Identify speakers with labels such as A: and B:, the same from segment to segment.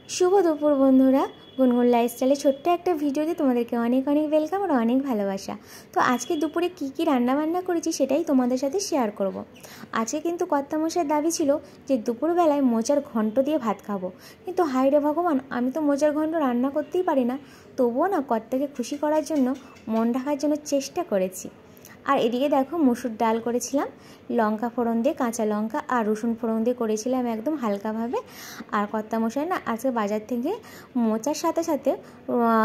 A: शुभ दुपुर बंधुरा गुनगुन लाइफस्टाइले छोट्ट एक भिडियोते तुम्हादेरके अनेक अनेक वेलकाम और अनेक भालोबासा। तो आज के दुपुरे की रान्ना बान्ना करेছি সেটাই তোমাদের সাথে শেয়ার করব। আজকে কিন্তু কর্তামশাইয়ের দাবি ছিল যে দুপুরবেলায় মোচার ঘন্ট দিয়ে ভাত খাবো, কিন্তু হায় রে ভগবান, আমি তো মোচার ঘন্ট রান্না করতেই পারি না। তবুও না কর্তাকে খুশি করার জন্য মন ঢাকার জন্য চেষ্টা করেছি। আর এদিকে দেখো মসুর ডাল করেছিলাম, লঙ্কা ফোড়ন দিয়ে, কাঁচা লঙ্কা আর রসুন ফোড়ন দিয়ে করেছিলাম একদম হালকাভাবে। আর কর্তামশাই না আজকে বাজার থেকে মোচার সাথে সাথে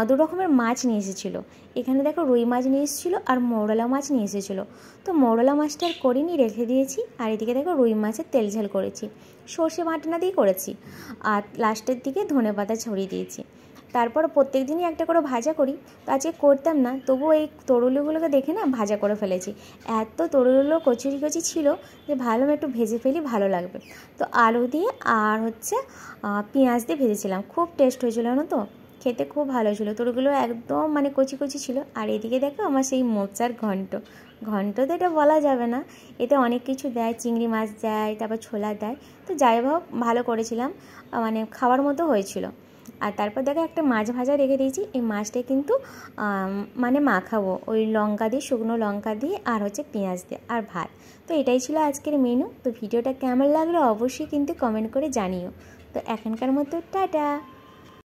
A: দু রকমের মাছ নিয়ে এসেছিলো। এখানে দেখো রুই মাছ নিয়ে এসেছিলো আর মৌরলা মাছ নিয়ে এসেছিলো। তো মৌরলা মাছটা আর করিনি, রেখে দিয়েছি। আর এদিকে দেখো রুই মাছের তেল ঝাল করেছি, সর্ষে বাটনা দিয়ে করেছি, আর লাস্টের দিকে ধনেপাতা ছড়িয়ে দিয়েছি। তারপর প্রত্যেক দিনই একটা করে ভাজা করি, তো আজকে করতাম না, তবুও এই তরুলিগুলোকে দেখে না ভাজা করে ফেলেছি। এত তরুলিগুলো কচি কচি ছিল যে ভালো একটু ভেজে ফেলি, ভালো লাগবে। তো আলু দিয়ে আর পেঁয়াজ দিয়ে ভেজেছিলাম, খুব টেস্ট হয়েছিল না, তো খেতে খুব ভালো ছিল। তরুগুলো একদম কচি কচি ছিল। আর এদিকে দেখো আমার সেই মোচার ঘন্ট তো এটা বলা যাবে না, এতে অনেক কিছু দেয়, চিংড়ি মাছ দেয়, তারপর ছোলা দেয়। তো যাই হোক ভালো করেছিলাম, খাওয়ার মতো হয়েছিল। আর তারপর দেখো একটা মাছ ভাজা রেখে দিয়েছি, এই মাছটা কিন্তু মাখাবো ওই লঙ্কা দিয়ে, শুকনো লঙ্কা দিয়ে আর পেঁয়াজ দিয়ে আর ভাত। তো এটাই ছিল আজকের মেনু। তো ভিডিওটা কেমন লাগলো অবশ্যই কিন্তু কমেন্ট করে জানিও। তো এখনকার মতো টাটা।